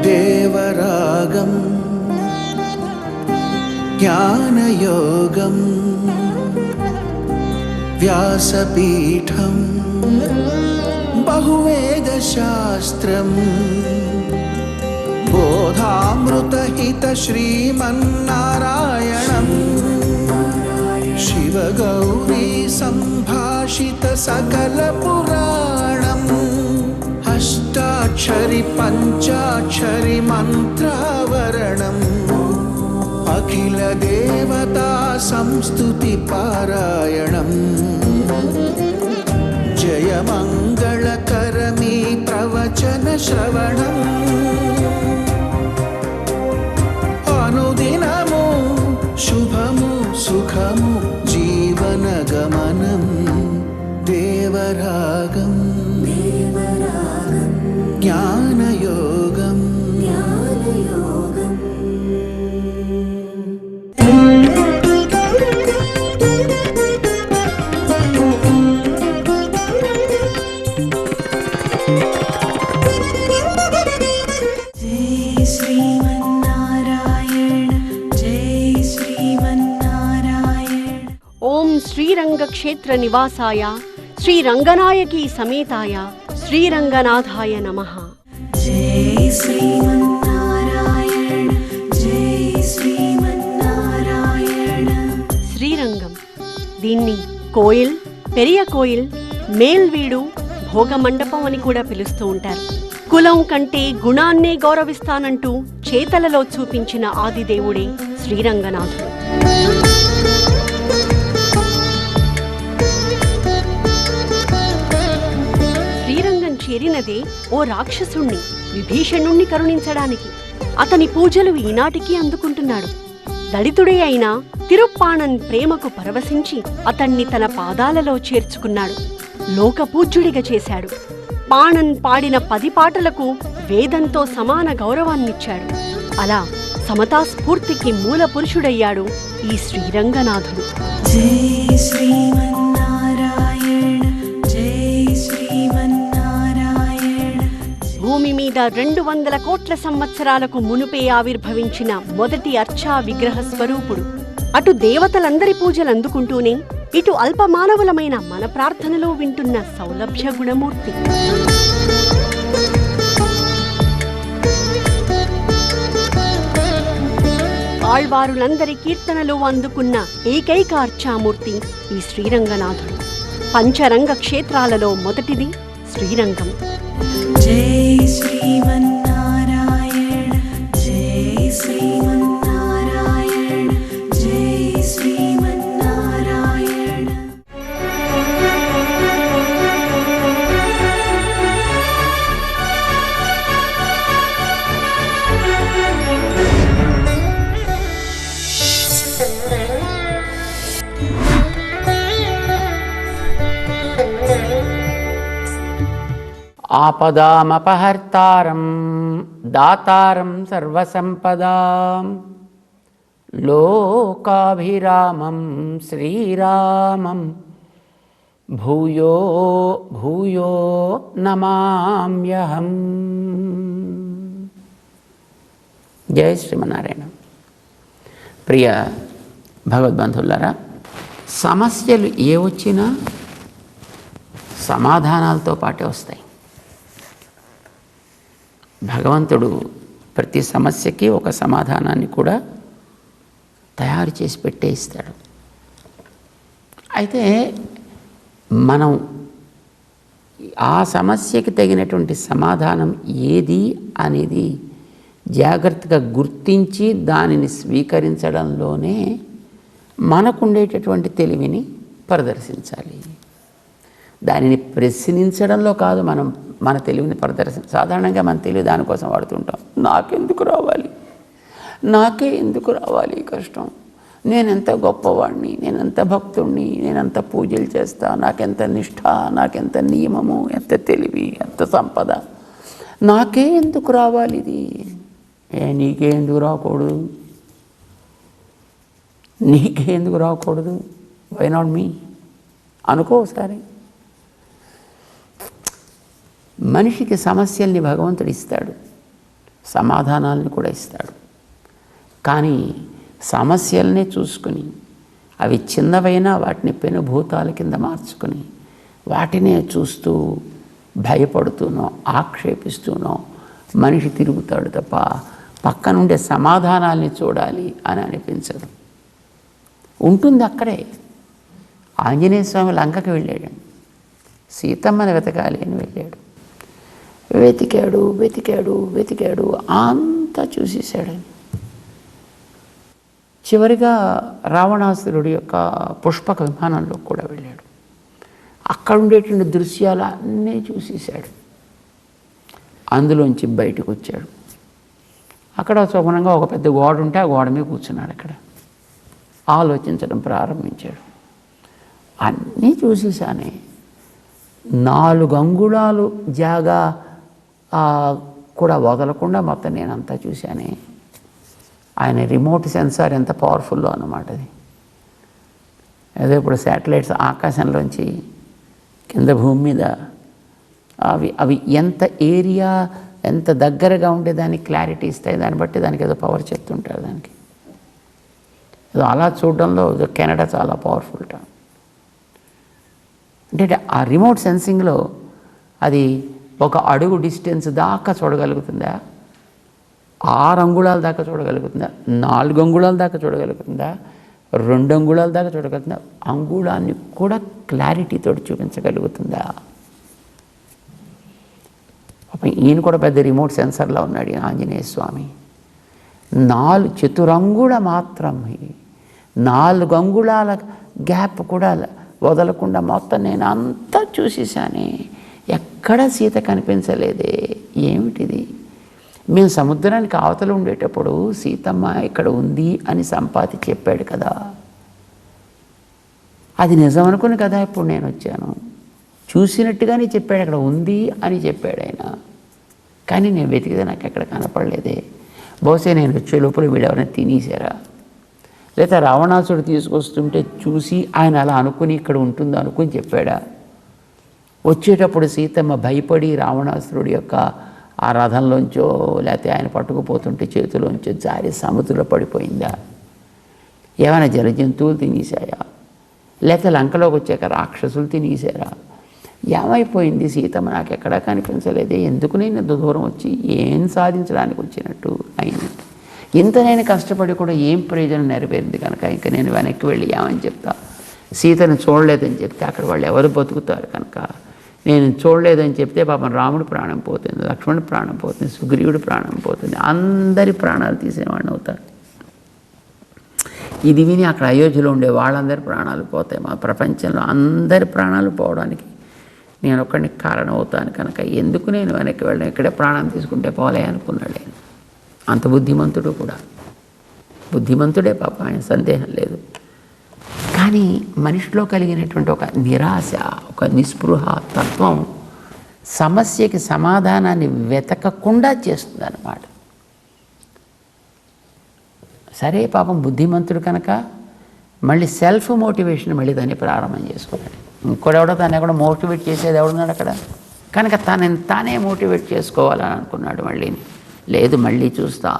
దేవరాగం జ్ఞానయోగం వ్యాసపీఠం బహువేదశాస్త్రం బోధామృతహిత శ్రీమన్నారాయణం శివగౌరీ సంభాషిత సకల పురాణం అష్టాక్షరి పంచాక్షరి మంత్రావరణం అఖిల దేవతా సంస్తుతి పారాయణం జయమంగళకరమీ ప్రవచన శ్రవణం అనుదినము శుభము సుఖము జీవన గమనం దేవరాగం జ్ఞానయోగం ఓం శ్రీరంగ క్షేత్ర నివాసాయ శ్రీరంగనాయకీ సమేతాయ శ్రీరంగనాథాయ నమః. జై శ్రీమన్నారాయణ జై శ్రీమన్నారాయణ. శ్రీరంగం, దీన్ని కోయిల్, పెరియ కోయిల్, మేల్వీడు, భోగమండపం అని కూడా పిలుస్తూ ఉంటారు. కులం కంటే గుణాన్నే గౌరవిస్తానంటూ చేతలలో చూపించిన ఆదిదేవుడే శ్రీరంగనాథుడు. శ్రీరంగం చేరినదే ఓ రాక్షసుణ్ణి, విభీషణుణ్ణి కరుణించడానికి. అతని పూజలు ఈనాటికి అందుకుంటున్నాడు. దళితుడే అయినా తిరుప్పాణన్ ప్రేమకు పరవశించి అతన్ని తన పాదాలలో చేర్చుకున్నాడు, లోకపూజ్యుడిగా చేశాడు. పాణన్ పాడిన 10 పాటలకు వేదంతో సమాన గౌరవాన్నిచ్చాడు. అలా సమతా స్ఫూర్తికి మూల పురుషుడయ్యాడు ఈ శ్రీరంగనాథుడు. జై శ్రీమన్నారాయణ జై శ్రీమన్నారాయణ. భూమి మీద 200 కోట్ల సంవత్సరాలకు మునుపే ఆవిర్భవించిన మొదటి అర్చా విగ్రహ స్వరూపుడు. అటు దేవతలందరి పూజలు అందుకుంటూనే ఇటు అల్పమానవులమైన మన ప్రార్థనలో వింటున్న సౌలభ్య గుణమూర్తి. ఆళ్వారులందరి కీర్తనలు అందుకున్న ఏకైక అర్చామూర్తి ఈ శ్రీరంగనాథుడు. పంచరంగ క్షేత్రాలలో మొదటిది శ్రీరంగం. జై శ్రీమన్నారాయణ జై శ్రీమన్నారాయణ జై శ్రీమన్నారాయణ. ఆపదామపహర్తారం దాతారం సర్వసంపదాం లోకాభిరామం శ్రీరామం భూయో భూయో నమామ్యహం. జై శ్రీమన్నారాయణ. ప్రియ భగవద్బంధువులారా, సమస్యలు ఏ వచ్చినా సమాధానాలతో పాటే వస్తాయి. భగవంతుడు ప్రతి సమస్యకి ఒక సమాధానాన్ని కూడా తయారు చేసి పెట్టే ఇస్తాడు. అయితే మనం ఆ సమస్యకి తగినటువంటి సమాధానం ఏది అనేది జాగ్రత్తగా గుర్తించి దానిని స్వీకరించడంలోనే మనకుండేటటువంటి తెలివిని ప్రదర్శించాలి. దానిని ప్రశ్నించడంలో కాదు మనం మన తెలివిని సాధారణంగా మన తెలివి దానికోసం వాడుతుంటాం. నాకెందుకు రావాలి, నాకే ఎందుకు రావాలి కష్టం, నేనెంత గొప్పవాడిని, నేనెంత భక్తుడిని, నేనెంత పూజలు చేస్తా, నాకెంత నిష్ఠ, నాకెంత నియమము, ఎంత తెలివి, ఎంత సంపద, నాకే ఎందుకు రావాలి ఇది. నీకే ఎందుకు రాకూడదు, నీకే ఎందుకు రాకూడదు, వై నాట్ మీ అనుకో ఒకసారి. మనిషికి సమస్యల్ని భగవంతుడు ఇస్తాడు, సమాధానాలను కూడా ఇస్తాడు. కానీ సమస్యల్ని చూసుకుని అవి చిన్నవైనా వాటిని పెనుభూతాల కింద మార్చుకుని వాటినే చూస్తూ భయపడుతూనో ఆక్షేపిస్తూనో మనిషి తిరుగుతాడు తప్ప పక్కనుండే సమాధానాల్ని చూడాలి అని అనిపించదు. ఉంటుంది అక్కడే. ఆంజనేయ స్వామి లంకకి వెళ్ళాడండి, సీతమ్మని వెతకాలి అని వెళ్ళాడు. వెతికాడు వెతికాడు వెతికాడు, అంతా చూసేసాడని. చివరిగా రావణాసురుడి యొక్క పుష్పక విమానంలో కూడా వెళ్ళాడు. అక్కడ ఉండేటువంటి దృశ్యాలు అన్నీ చూసేశాడు. అందులోంచి బయటకు వచ్చాడు. అక్కడ శుభ్రంగా ఒక పెద్ద గోడ ఉంటే ఆ గోడ మీద కూర్చున్నాడు. అక్కడ ఆలోచించడం ప్రారంభించాడు. అన్నీ చూసేసానే, 4 అంగుళాలు జాగా కూడా వదలకుండా మొత్తం నేనంతా చూశానే. ఆయన రిమోట్ సెన్సార్ ఎంత పవర్ఫుల్లో అన్నమాట అది. ఏదో ఇప్పుడు శాటిలైట్స్ ఆకాశంలోంచి కింద భూమి మీద అవి ఎంత ఏరియా ఎంత దగ్గరగా ఉంటే దానికి క్లారిటీ ఇస్తాయి, దాన్ని బట్టి దానికి ఏదో పవర్ చెప్తుంటారు. దానికి ఏదో అలా చూడడంలో కెనడా చాలా పవర్ఫుల్ టౌన్. అంటే ఆ రిమోట్ సెన్సింగ్లో అది 1 అడుగు డిస్టెన్స్ దాకా చూడగలుగుతుందా, 6 అంగుళాల దాకా చూడగలుగుతుందా, 4 అంగుళాల దాకా చూడగలుగుతుందా, 2 అంగుళాల దాకా చూడగలుగుతుందా, అంగుళాన్ని కూడా క్లారిటీతో చూపించగలుగుతుందా? ఈయన కూడా పెద్ద రిమోట్ సెన్సర్లో ఉన్నాడు ఆంజనేయ స్వామి. 4 చతురంగుళ మాత్రం, 4 అంగుళాల గ్యాప్ కూడా వదలకుండా మొత్తం నేను అంతా చూసేసానే, ఎక్కడ సీత కనిపించలేదే, ఏమిటిది? మేము సముద్రానికి అవతల ఉండేటప్పుడు సీతమ్మ ఇక్కడ ఉంది అని సంపాతి చెప్పాడు కదా, అది నిజం అనుకుని కదా ఇప్పుడు నేను వచ్చాను. చూసినట్టుగానే చెప్పాడు, అక్కడ ఉంది అని చెప్పాడు ఆయన. కానీ నేను వెతికితే నాకు ఎక్కడ కనపడలేదే. బహుశా నేను వచ్చే లోపల వీడెవరైనా తినేసారా, లేదా రావణాసుడు తీసుకొస్తుంటే చూసి ఆయన అలా అనుకుని ఇక్కడ ఉంటుందో అనుకుని చెప్పాడా? వచ్చేటప్పుడు సీతమ్మ భయపడి రావణాసురుడి యొక్క ఆ రథంలోంచో లేకపోతే ఆయన పట్టుకుపోతుంటే చేతిలోంచో జారి సముద్రంలో పడిపోయిందా? ఏమైనా జలజంతువులు తినేసాయా? లేకపోతే లంకలోకి వచ్చాక రాక్షసులు తినేసారా? ఏమైపోయింది సీతమ్మ? నాకు ఎక్కడా కనిపించలేదే. ఎందుకు నేను ఇంత దూరం వచ్చి ఏం సాధించడానికి వచ్చినట్టు అయినట్టు? ఇంత నేను కష్టపడి కూడా ఏం ప్రయోజనం నెరవేరింది కనుక ఇంకా నేను వెనక్కి వెళ్ళి ఏమని చెప్తా? సీతను చూడలేదని చెప్తే అక్కడ వాళ్ళు ఎవరు బతుకుతారు కనుక నేను చూడలేదని చెప్తే పాపం రాముడి ప్రాణం పోతుంది, లక్ష్మణుడి ప్రాణం పోతుంది, సుగ్రీవుడి ప్రాణం పోతుంది, అందరి ప్రాణాలు తీసేవాడిని అవుతారు. ఇది విని అక్కడ అయోధ్యలో ఉండే వాళ్ళందరి ప్రాణాలు పోతాయి. మా ప్రపంచంలో అందరి ప్రాణాలు పోవడానికి నేను ఒక్కడిని కారణం అవుతాను కనుక ఎందుకు నేను వెనక్కి వెళ్ళాను, ఇక్కడే ప్రాణం తీసుకుంటే పోలే అనుకున్నాడు ఆయన. అంత బుద్ధిమంతుడు కూడా, బుద్ధిమంతుడే పాప, ఆయన సందేహం లేదు. కానీ మనిషిలో కలిగినటువంటి ఒక నిరాశ, ఒక నిస్పృహ తత్వం సమస్యకి సమాధానాన్ని వెతకకుండా చేస్తుంది అన్నమాట. సరే పాపం బుద్ధిమంతుడు కనుక మళ్ళీ సెల్ఫ్ మోటివేషన్ మళ్ళీ దాన్ని ప్రారంభం చేసుకున్నాడు. ఇంకోడెవడో తను ఎక్కడో మోటివేట్ చేసేది ఎవడున్నాడు అక్కడ కనుక తనని తానే మోటివేట్ చేసుకోవాలని అనుకున్నాడు. మళ్ళీ లేదు, మళ్ళీ చూస్తా,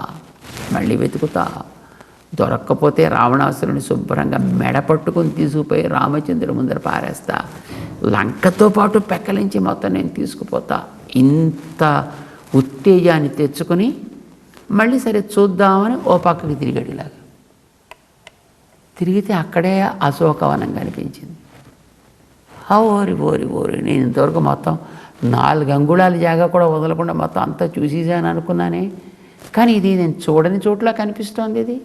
మళ్ళీ వెతుకుతా, దొరక్కపోతే రావణాసురుని శుభ్రంగా మెడపట్టుకుని తీసుకుపోయి రామచంద్రుడి ముందర పారేస్తా, లంకతో పాటు పెక్కలించి మొత్తం నేను తీసుకుపోతా. ఇంత ఉత్తేజాన్ని తెచ్చుకొని మళ్ళీ సరే చూద్దామని ఓ పక్కకి తిరిగాడు. ఇలాగా తిరిగితే అక్కడే అశోకవనం కనిపించింది. ఓరి ఓరి ఓరి, నేను ఇంతవరకు మొత్తం 4 అంగుళాల జాగా కూడా వదలకుండా మొత్తం అంతా చూసేసాను అనుకున్నానే, కానీ ఇది నేను చూడని చోట్ల కనిపిస్తోంది. ఇది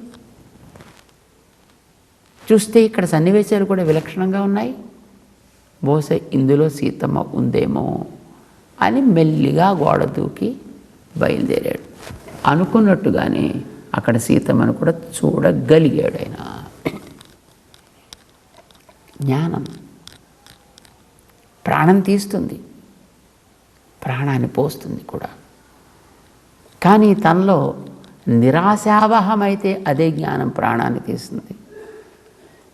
చూస్తే ఇక్కడ సన్నివేశాలు కూడా విలక్షణంగా ఉన్నాయి. బహుశా ఇందులో సీతమ్మ ఉందేమో అని మెల్లిగా గోడ దూకి బయలుదేరాడు. అనుకున్నట్టుగానే అక్కడ సీతమ్మను కూడా చూడగలిగాడు ఆయన. జ్ఞానం ప్రాణం తీస్తుంది, ప్రాణాన్ని పోస్తుంది కూడా. కానీ తనలో నిరాశావహమైతే అదే జ్ఞానం ప్రాణాన్ని తీస్తుంది.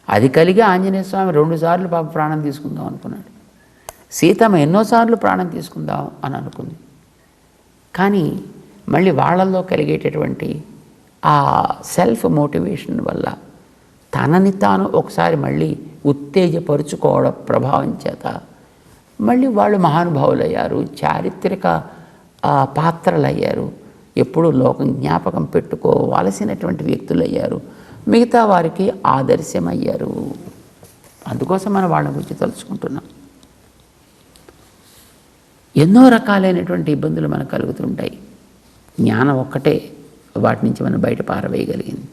అది కలిగి ఆంజనేయ స్వామి 2 సార్లు పాప ప్రాణం తీసుకుందాం అనుకున్నాడు. సీతమ్మ ఎన్నోసార్లు ప్రాణం తీసుకుందాం అని అనుకుంది. కానీ మళ్ళీ వాళ్ళల్లో కలిగేటటువంటి ఆ సెల్ఫ్ మోటివేషన్ వల్ల తనని తాను ఒకసారి మళ్ళీ ఉత్తేజపరుచుకోవడం ప్రభావం చేత మళ్ళీ వాళ్ళు మహానుభావులయ్యారు, చారిత్రక పాత్రలయ్యారు, ఎప్పుడూ లోకం జ్ఞాపకం పెట్టుకోవలసినటువంటి వ్యక్తులయ్యారు, మిగతా వారికి ఆదర్శమయ్యారు. అందుకోసం మనం వాళ్ళ గురించి తలుచుకుంటున్నాం. ఎన్నో రకాలైనటువంటి ఇబ్బందులు మనకు కలుగుతుంటాయి. జ్ఞానం ఒక్కటే వాటి నుంచి మనం బయట పారవేయగలిగింది.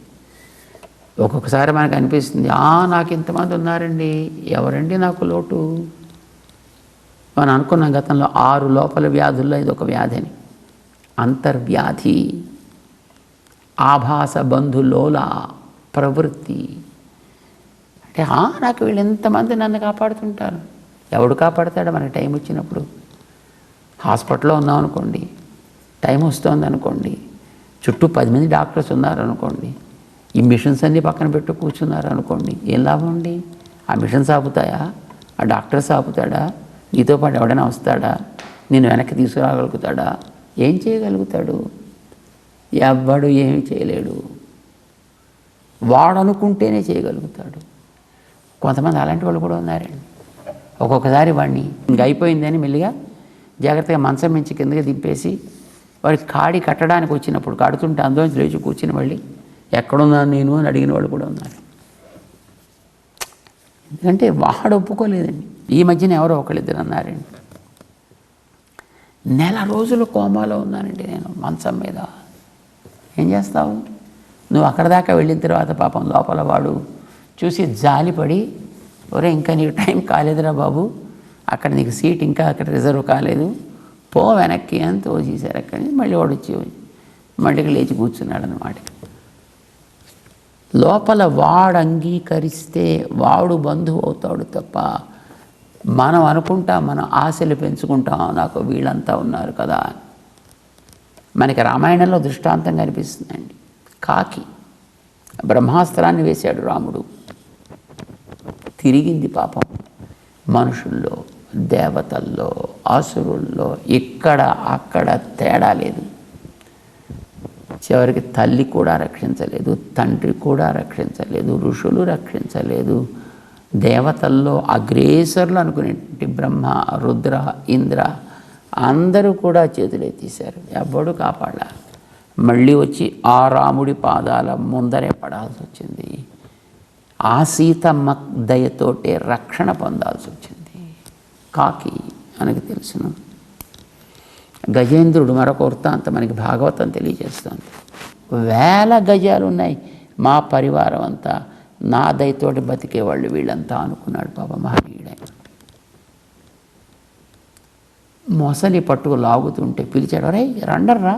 ఒక్కొక్కసారి మనకు అనిపిస్తుంది, నాకు ఇంతమంది ఉన్నారండి, ఎవరండి నాకు లోటు మనం అనుకున్నాం. గతంలో 6 లోపల వ్యాధుల్లో ఇది ఒక వ్యాధి అని. అంతర్వ్యాధి, ఆభాస బంధులోల ప్రవృత్తి. అంటే నాకు వీళ్ళు ఎంతమంది నన్ను కాపాడుతుంటారు. ఎవడు కాపాడుతాడో మనకి టైం వచ్చినప్పుడు. హాస్పిటల్లో ఉన్నాం అనుకోండి, టైం వస్తుంది అనుకోండి, చుట్టూ 10 మంది డాక్టర్స్ ఉన్నారనుకోండి, ఈ మిషన్స్ అన్నీ పక్కన పెట్టు కూర్చున్నారు అనుకోండి, ఏం లాభం అండి? ఆ మిషన్స్ ఆపుతాయా? ఆ డాక్టర్స్ ఆపుతాడా? నీతో పాటు ఎవడైనా వస్తాడా? నేను వెనక్కి తీసుకురాగలుగుతాడా? ఏం చేయగలుగుతాడు? ఎవ్వడు ఏమి చేయలేడు. వాడు అనుకుంటేనే చేయగలుగుతాడు. కొంతమంది అలాంటి వాళ్ళు కూడా ఉన్నారండి. ఒక్కొక్కసారి వాడిని ఇంక అయిపోయిందని మెల్లిగా జాగ్రత్తగా మంచం మించి కిందకి దింపేసి వాడికి కాడి కట్టడానికి వచ్చినప్పుడు కడుతుంటే అందులోంచి లేచి కూర్చుని మళ్ళీ ఎక్కడున్నాను నేను అని అడిగిన వాళ్ళు కూడా ఉన్నారు. ఎందుకంటే వాడు ఒప్పుకోలేదండి. ఈ మధ్యన ఎవరో ఒకళ్ళిద్దరు అన్నారండి, 1 రోజులు కోమాలో ఉన్నానండి నేను మంచం మీద. ఏం చేస్తావు? నువ్వు అక్కడ దాకా వెళ్ళిన తర్వాత పాపం లోపల వాడు చూసి జాలిపడి, ఒరే ఇంకా నీకు టైం కాలేదురా బాబు, అక్కడ నీకు సీట్ ఇంకా అక్కడ రిజర్వ్ కాలేదు, పో వెనక్కి అని తోసేశారు. అక్కడి నుంచి మళ్ళీ వాడు వచ్చి మళ్ళీ లేచి కూర్చున్నాడు అన్నమాట. లోపల వాడు అంగీకరిస్తే వాడు బంధువు అవుతాడు తప్ప మనం అనుకుంటాం, మనం ఆశలు పెంచుకుంటాం, నాకు వీళ్ళంతా ఉన్నారు కదా. మనకి రామాయణంలో దృష్టాంతం కనిపిస్తుందండి. కాకి బ్రహ్మాస్త్రాన్ని వేశాడు రాముడు, తిరిగింది పాపం. మనుషుల్లో, దేవతల్లో, అసురుల్లో ఇక్కడ అక్కడ తేడా లేదు. చివరికి తల్లి కూడా రక్షించలేదు, తండ్రి కూడా రక్షించలేదు, ఋషులు రక్షించలేదు. దేవతల్లో అగ్రేసరులు అనుకునేటువంటి బ్రహ్మ, రుద్ర, ఇంద్ర అందరూ కూడా చేతులెత్తేశారు. ఎవ్వడు కాపాడా. మళ్ళీ వచ్చి ఆ రాముడి పాదాల ముందరే పడాల్సి వచ్చింది. ఆ సీతమ్మ దయతోటే రక్షణ పొందాల్సి వచ్చింది. కాకి మనకి తెలుసును. గజేంద్రుడు మరొక వృత్తాంతం మనకి భాగవతం తెలియజేస్తుంది. 1000 గజాలు ఉన్నాయి మా పరివారం అంతా, నా దయతోటి బతికేవాళ్ళు వీళ్ళంతా అనుకున్నాడు పాప మహనీయుడైన. మొసలి పట్టుకు లాగుతుంటే పిలిచాడు, రే రండర్రా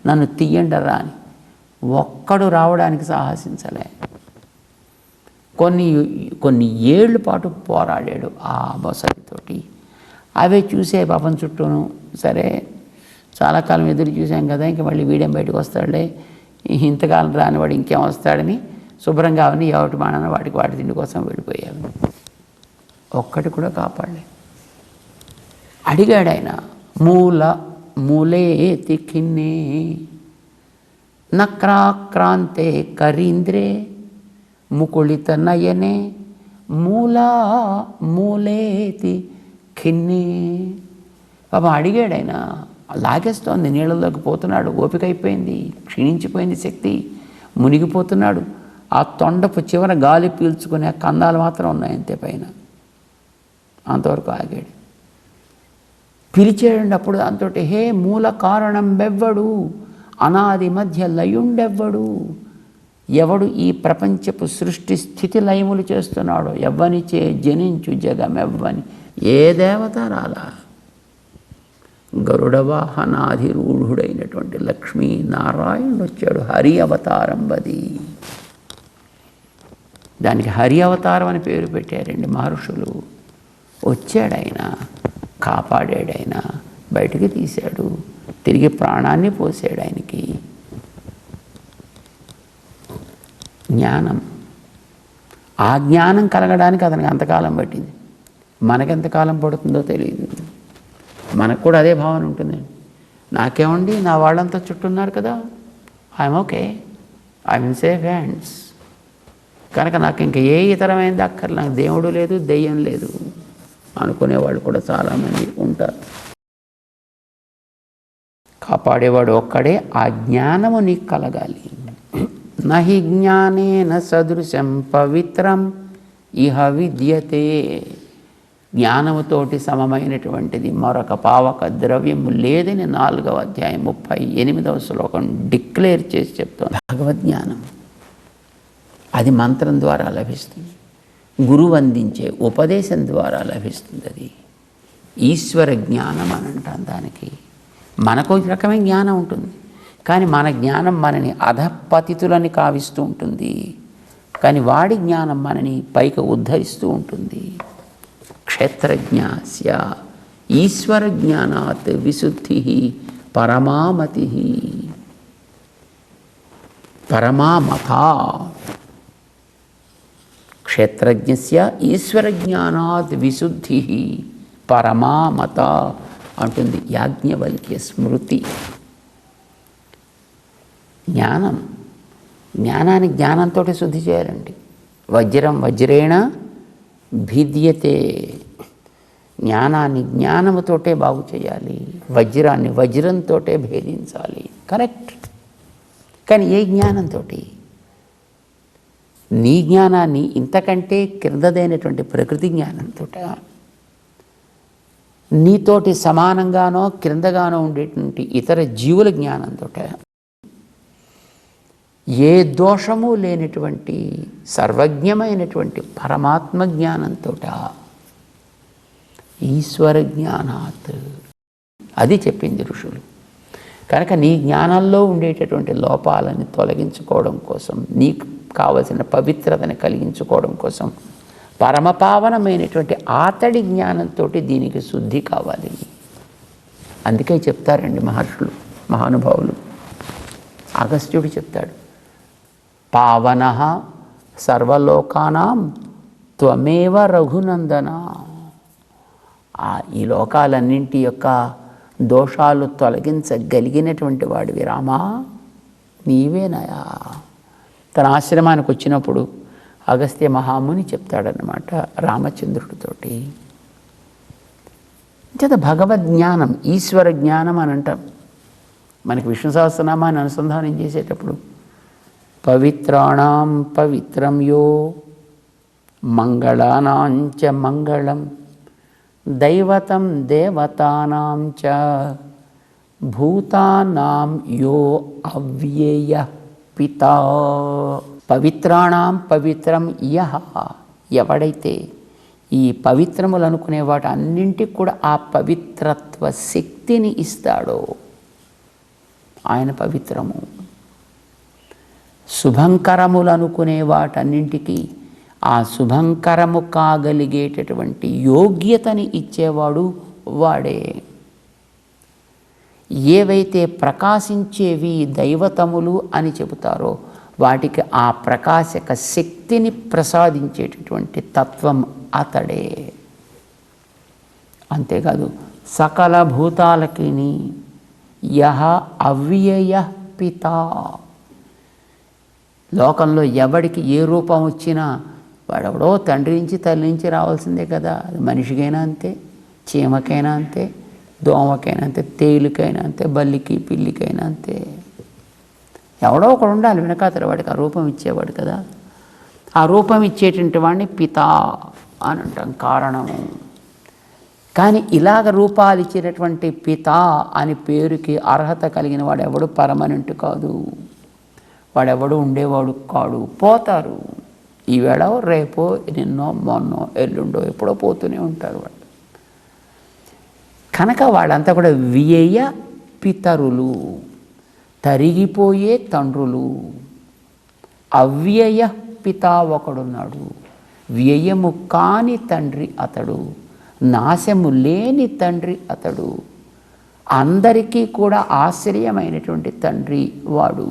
నన్ను తీయండర్రా అని. ఒక్కడు రావడానికి సాహసించలే. కొన్ని ఏళ్ళ పాటు పోరాడాడు ఆ మొసలితోటి. అవే చూసే పాపం చుట్టూను. సరే చాలా కాలం ఎదురు చూసాం కదా, ఇంక మళ్ళీ వీడేం బయటకు వస్తాడులే, ఇంతకాలం రానివాడు ఇంకేం వస్తాడని శుభ్రంగా అవన్నీ ఎవటి మానని వాటి తిండి కోసం వెళ్ళిపోయావు. ఒక్కటి కూడా కాపాడలే. అడిగాడు ఆయన, మూలేతి ఖిన్నే నక్రాక్రాంతే కరీంద్రే ముకుళిత నయనే మూలేతి ఖిన్నే. పాపం అడిగాడు ఆయన. లాగేస్తోంది, నీళ్ళలోకి పోతున్నాడు, ఓపిక అయిపోయింది, క్షీణించిపోయింది శక్తి, మునిగిపోతున్నాడు. ఆ తొండపు చివర గాలి పీల్చుకునే కందాలు మాత్రం ఉన్నాయి అంతే పైన. అంతవరకు ఆగాడు. పిలిచేయండి అప్పుడు దాంతో, హే మూల కారణం బెవ్వడు, అనాది మధ్య లయుండెవ్వడు, ఎవడు ఈ ప్రపంచపు సృష్టి స్థితి లయములు చేస్తున్నాడో, ఎవ్వనిచే జనించు జగమెవ్వని. ఏ దేవత రాలా. గరుడ వాహనాధిరూఢుడైనటువంటి లక్ష్మీనారాయణుడు వచ్చాడు. హరి అవతారం బది. దానికి హరి అవతారం అని పేరు పెట్టారండి మహర్షులు. వచ్చాడాయన, కాపాడాడాయన, బయటికి తీశాడు, తిరిగి ప్రాణాన్ని పోసాడు ఆయనకి. జ్ఞానం, ఆ జ్ఞానం కలగడానికి అతనికి అంతకాలం పట్టింది. మనకెంతకాలం పడుతుందో తెలియదు. మనకు కూడా అదే భావన ఉంటుందండి. నాకేమండి, నా వాళ్ళంతా చుట్టూ ఉన్నారు కదా, I'm okay, I'm in safe hands, కనుక నాకు ఇంక ఏ ఇతరమైనది అక్కర్లేదు, నాకు దేవుడు లేదు, దెయ్యం లేదు అనుకునేవాళ్ళు కూడా చాలామంది ఉంటారు. కాపాడేవాడు ఒక్కడే. ఆ జ్ఞానము నీకు కలగాలి. నహి జ్ఞానేన సదృశం పవిత్రం ఇహ విద్యతే. జ్ఞానముతోటి సమమైనటువంటిది మరొక పావక ద్రవ్యము లేదని 4వ అధ్యాయం 38వ శ్లోకం డిక్లేర్ చేసి చెప్తోంది. భగవద్జ్ఞానం అది మంత్రం ద్వారా లభిస్తుంది, గురువు అందించే ఉపదేశం ద్వారా లభిస్తుంది. అది ఈశ్వర జ్ఞానం అని అంటాం దానికి. మనకు ఒక రకమైన జ్ఞానం ఉంటుంది, కానీ మన జ్ఞానం మనని అధపతితులని కావిస్తూ ఉంటుంది, కానీ వాడి జ్ఞానం మనని పైకి ఉద్ధరిస్తూ ఉంటుంది. క్షేత్రజ్ఞాస్య ఈశ్వర జ్ఞానాత్ విశుద్ధి పరమామతి పరమామత. క్షేత్రజ్ఞస్య ఈశ్వర జ్ఞానాత్ విశుద్ధి పరమామత అంటుంది యాజ్ఞవల్క్య స్మృతి. జ్ఞానాన్ని జ్ఞానంతో శుద్ధి చేయాలండి. వజ్రం వజ్రేణ భిద్యతే. జ్ఞానాన్ని జ్ఞానముతోటే బాగు చేయాలి, వజ్రాన్ని వజ్రంతో భేదించాలి. కరెక్ట్. కానీ ఏ జ్ఞానంతో? నీ జ్ఞానాన్ని ఇంతకంటే క్రిందదైనటువంటి ప్రకృతి జ్ఞానంతో, నీతోటి సమానంగానో క్రిందగానో ఉండేటువంటి ఇతర జీవుల జ్ఞానంతో, ఏ దోషము లేనటువంటి సర్వజ్ఞమైనటువంటి పరమాత్మ జ్ఞానంతో, ఈశ్వర జ్ఞానాత్. అది చెప్పింది ఋషులు. కనుక నీ జ్ఞానంలో ఉండేటటువంటి లోపాలని తొలగించుకోవడం కోసం, నీకు కావలసిన పవిత్రతని కలిగించుకోవడం కోసం పరమపావనమైనటువంటి ఆతడి జ్ఞానంతో దీనికి శుద్ధి కావాలి. అందుకే చెప్తారండి మహర్షులు, మహానుభావులు. అగస్త్యుడు చెప్తాడు, పావనః సర్వలోకానాం త్వమేవ రఘునందన. ఈ లోకాలన్నింటి యొక్క దోషాలు తొలగించగలిగినటువంటి వాడివి రామా, నీవేనయా. తన ఆశ్రమానికి వచ్చినప్పుడు అగస్త్య మహాముని చెప్తాడన్నమాట రామచంద్రుడితోటి. చేత భగవద్జ్ఞానం, ఈశ్వర జ్ఞానం అని అంటాం. మనకి విష్ణు సహస్రనామాన్ని అనుసంధానం చేసేటప్పుడు పవిత్రాణం పవిత్రం యో మంగళానాంచ మంగళం దైవతం దేవతానాం చ భూతానాం యో అవ్యయ పితా. పవిత్రాణం పవిత్రం యః, ఎవడైతే ఈ పవిత్రములు అనుకునే వాటి అన్నింటికి కూడా ఆ పవిత్రత్వ శక్తిని ఇస్తాడో ఆయన పవిత్రము. శుభంకరములు అనుకునే వాటన్నింటికి ఆ శుభంకరము కాగలిగేటటువంటి యోగ్యతని ఇచ్చేవాడు వాడే. ఏవైతే ప్రకాశించేవి దైవతములు అని చెబుతారో వాటికి ఆ ప్రకాశక శక్తిని ప్రసాదించేటటువంటి తత్వం అతడే. అంతేకాదు సకల భూతాలకి యః అవ్యయ పితా. లోకంలో ఎవడికి ఏ రూపం వచ్చినా వాడెవడో తండ్రి నుంచి తల్లి నుంచి రావాల్సిందే కదా. అది మనిషికైనా అంతే, చీమకైనా అంతే, దోమకైనా అంతే, తేలికైనా అంతే, బల్లికి పిల్లికైనా అంతే. ఎవడో ఒకడు ఉండాలి వెనకాతల వాడికి ఆ రూపం ఇచ్చేవాడు కదా. ఆ రూపం ఇచ్చేటువంటి వాడిని పితా అని అంటాం, కారణము. కానీ ఇలాగ రూపాలు ఇచ్చేటటువంటి పితా అని పేరుకి అర్హత కలిగిన వాడు ఎవడు పర్మనెంట్ కాదు, వాడెవడు ఉండేవాడు కాడు. పోతారు, ఈవేళ రేపో నిన్నో మొన్నో ఎల్లుండో ఎప్పుడో పోతూనే ఉంటారు వాళ్ళు. కనుక వాళ్ళంతా కూడా వ్యయ పితరులు, తరిగిపోయే తండ్రులు. అవ్యయ పితా ఒకడున్నాడు, వ్యయము కాని తండ్రి అతడు, నాశము లేని తండ్రి అతడు, అందరికీ కూడా ఆశ్రయమైనటువంటి తండ్రి వాడు.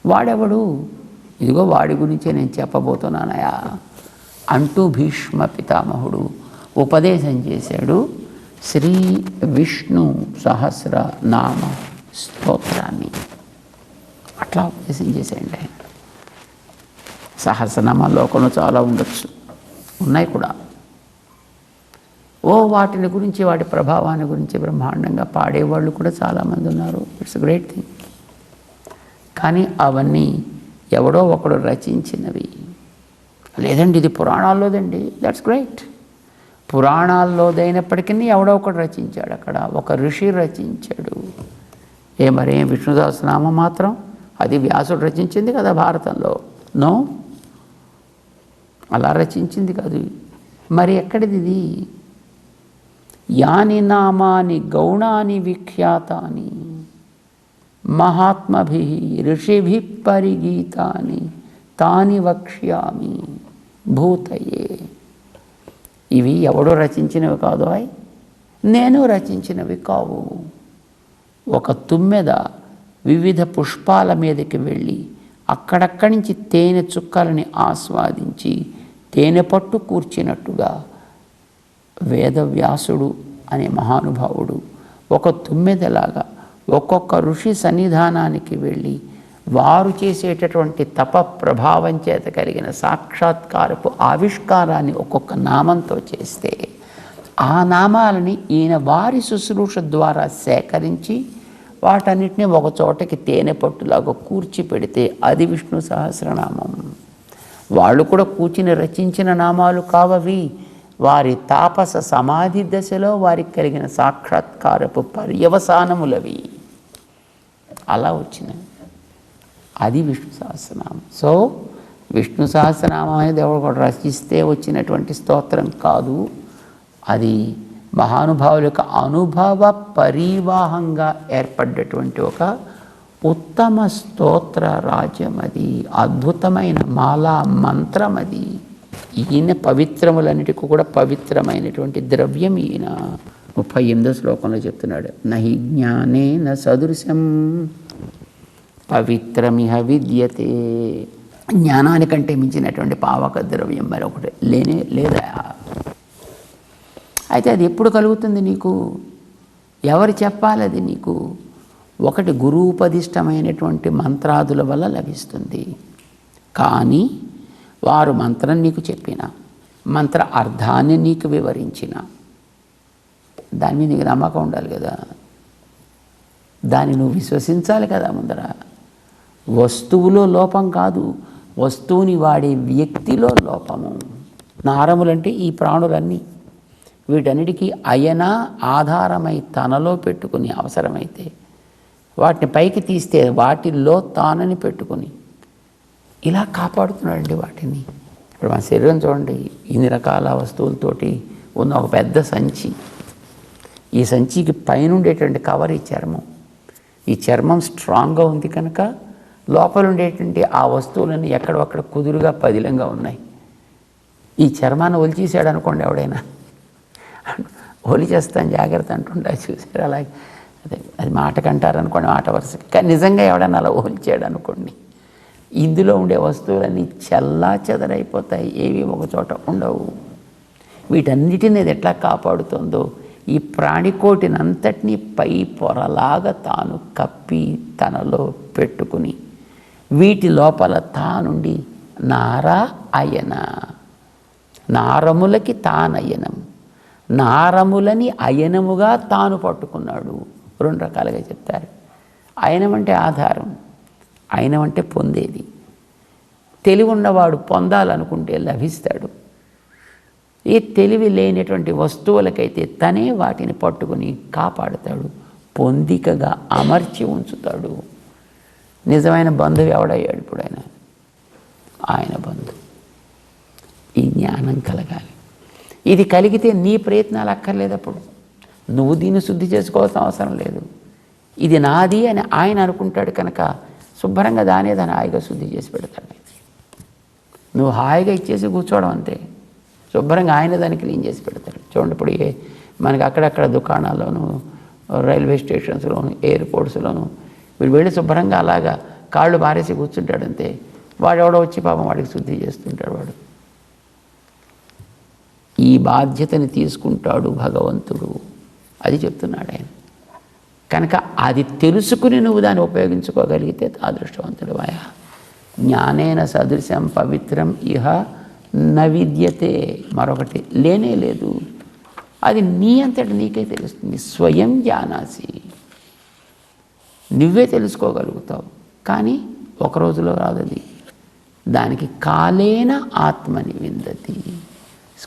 వాడెవడు? ఇదిగో వాడి గురించే నేను చెప్పబోతున్నానయా అంటూ భీష్మ పితామహుడు ఉపదేశం చేశాడు శ్రీ విష్ణు సహస్ర నామ స్తోత్రాన్ని. అట్లా ఉపదేశం చేసేయండి ఆయన. సహస్రనామాలు లోకంలో చాలా ఉండొచ్చు, ఉన్నాయి కూడా. వాటిని గురించి, వాటి ప్రభావాన్ని గురించి బ్రహ్మాండంగా పాడేవాళ్ళు కూడా చాలామంది ఉన్నారు. It's great thing. కానీ అవన్నీ ఎవడో ఒకడు రచించినవి. లేదండి ఇది పురాణాల్లోదండి, దట్స్ గ్రేట్. పురాణాల్లోదైనప్పటికీ ఎవడో ఒకడు రచించాడు. అక్కడ ఒక ఋషి రచించాడు. మరేం విష్ణు సహస్రనామం మాత్రం అది వ్యాసుడు రచించింది కదా భారతంలో? నో, అలా రచించింది కాదు. మరి ఎక్కడిది ఇది? యాని నామాని గౌణాని విఖ్యాతాని మహాత్మభి ఋషిభి పరిగీతాని తాని వక్ష్యామి భూతయే. ఇవి ఎవడో రచించినవి కాదు, నేను రచించినవి కావు. ఒక తుమ్మెద వివిధ పుష్పాల మీదకి వెళ్ళి అక్కడక్కడి నుంచి తేనె చుక్కలని ఆస్వాదించి తేనె పట్టు కూర్చినట్టుగా వేదవ్యాసుడు అనే మహానుభావుడు ఒక తుమ్మెదలాగా ఒక్కొక్క ఋషి సన్నిధానానికి వెళ్ళి వారు చేసేటటువంటి తప ప్రభావం చేత కలిగిన సాక్షాత్కారపు ఆవిష్కారాన్ని ఒక్కొక్క నామంతో చేస్తే ఆ నామాలని ఈయన వారి శుశ్రూష ద్వారా సేకరించి వాటన్నిటిని ఒక చోటకి తేనె పట్టులాగా కూర్చి పెడితే అది విష్ణు సహస్రనామం. వాళ్ళు కూడా కూర్చుని రచించిన నామాలు కావవి, వారి తాపస సమాధి దశలో వారికి కలిగిన సాక్షాత్కారపు పర్యవసానములవి. అలా వచ్చినవి. అది విష్ణు సహస్రనామం. సో విష్ణు సహస్రనామం అనేది ఎవరు కూడా రచిస్తే వచ్చినటువంటి స్తోత్రం కాదు. అది మహానుభావుల యొక్క అనుభవ పరివాహంగా ఏర్పడ్డటువంటి ఒక ఉత్తమ స్తోత్ర రాజ్యం. అది అద్భుతమైన మాలా మంత్రం. అది ఈయన పవిత్రములన్నిటికీ కూడా పవిత్రమైనటువంటి ద్రవ్యం ఈయన. 38వ శ్లోకంలో చెప్తున్నాడు, నహి జ్ఞానేన సదృశం పవిత్రమిహ విద్యతే. జ్ఞానానికంటే మించినటువంటి పావక ద్రవ్యం మరొకటి లేనే లేదా. అయితే అది ఎప్పుడు కలుగుతుంది నీకు? ఎవరు చెప్పాలి అది నీకు? ఒకటి గురూపదిష్టమైనటువంటి మంత్రాదుల వల్ల లభిస్తుంది. కానీ వారు మంత్రం నీకు చెప్పిన, మంత్ర అర్థాన్ని నీకు వివరించిన, దాని మీద నీకు నమ్మకం ఉండాలి కదా. దాన్ని నువ్వు విశ్వసించాలి కదా ముందర. వస్తువులో లోపం కాదు, వస్తువుని వాడే వ్యక్తిలో లోపము. నారములంటే ఈ ప్రాణులన్నీ, వీటన్నిటికీ అయన ఆధారమై తనలో పెట్టుకుని అవసరమైతే వాటిని పైకి తీస్తే వాటిల్లో తానని పెట్టుకుని ఇలా కాపాడుతున్నాడండి వాటిని. ఇప్పుడు మన శరీరం చూడండి, ఇన్ని రకాల వస్తువులతోటి ఉన్న ఒక పెద్ద సంచి. ఈ సంచికి పైన ఉండేటువంటి కవర్ ఈ చర్మం. ఈ చర్మం స్ట్రాంగ్గా ఉంది కనుక లోపల ఉండేటువంటి ఆ వస్తువులన్నీ ఎక్కడొక్కడ కుదురుగా పదిలంగా ఉన్నాయి. ఈ చర్మాన్ని ఒలిచేసాడు అనుకోండి ఎవడైనా, ఒలిచేస్తాను జాగ్రత్త అంటుంటా చూసారు. అలాగే అదే అది మాటకంటారు అనుకోండి, మాట వరుసకి. కానీ నిజంగా ఎవడైనా అలా ఒలిచాడు అనుకోండి, ఇందులో ఉండే వస్తువులన్నీ చెల్లా చెదరైపోతాయి, ఏవి ఒక చోట ఉండవు. వీటన్నిటిని అది ఎట్లా కాపాడుతుందో ఈ ప్రాణికోటినంతటినీ పై పొరలాగా తాను కప్పి తనలో పెట్టుకుని వీటి లోపల తానుండి నారా అయన, నారములకి తానయనం, నారములని అయనముగా తాను పట్టుకున్నాడు. 2 రకాలుగా చెప్తారు. అయనం అంటే ఆధారం, అయనం అంటే పొందేది. తెలివి ఉన్నవాడు పొందాలనుకుంటే లభిస్తాడు. ఏ తెలివి లేనటువంటి వస్తువులకైతే తనే వాటిని పట్టుకుని కాపాడుతాడు, పొందికగా అమర్చి ఉంచుతాడు. నిజమైన బంధువు ఎవడయ్యాడు ఇప్పుడు? ఆయన బంధువు. ఈ జ్ఞానం కలగాలి. ఇది కలిగితే నీ ప్రయత్నాలు అక్కర్లేదు. అప్పుడు నువ్వు దీన్ని శుద్ధి చేసుకోవాల్సిన అవసరం లేదు. ఇది నాది అని ఆయన అనుకుంటాడు కనుక శుభ్రంగా దాని హాయిగా శుద్ధి చేసి పెడతాడు. నువ్వు హాయిగా ఇచ్చేసి కూర్చోవడం అంతే. శుభ్రంగా ఆయన దాన్ని క్లీన్ చేసి పెడతాడు. చూడండి, ఇప్పుడు మనకి అక్కడక్కడ దుకాణాల్లోనూ, రైల్వే స్టేషన్స్లోను, ఎయిర్పోర్ట్స్లోను వీడు వెళ్ళి శుభ్రంగా అలాగా కాళ్ళు బారేసి కూర్చుంటాడు అంతే. వాడు ఎవడో వచ్చి పాపం వాడికి శుద్ధి చేస్తుంటాడు. వాడు ఈ బాధ్యతని తీసుకుంటాడు భగవంతుడు, అది చెప్తున్నాడు ఆయన. కనుక అది తెలుసుకుని నువ్వు దాన్ని ఉపయోగించుకోగలిగితే అదృష్టవంతుడు. జ్ఞానేన సదృశం పవిత్రం ఇహ న విద్యతే, మరొకటి లేనే లేదు. అది నీ అంతటి నీకే తెలుస్తుంది. స్వయం జానాసి, నువ్వే తెలుసుకోగలుగుతావు. కానీ ఒక రోజులో రాదు అది. దానికి కాలేన ఆత్మని విందతి,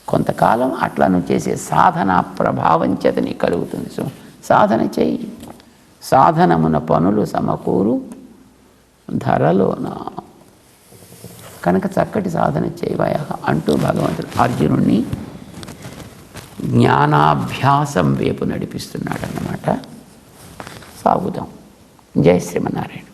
కొంతకాలం అట్లా నువ్వు చేసే సాధన ప్రభావం చేత నీకు కలుగుతుంది. సో సాధన చెయ్యి. సాధనమున పనులు సమకూరు ధరలోన. కనుక చక్కటి సాధన చేయవయ అంటూ భగవంతుడు అర్జునుడిని జ్ఞానాభ్యాసం వైపు నడిపిస్తున్నాడు అన్నమాట. సాగుదాం. జై శ్రీమన్నారాయణ.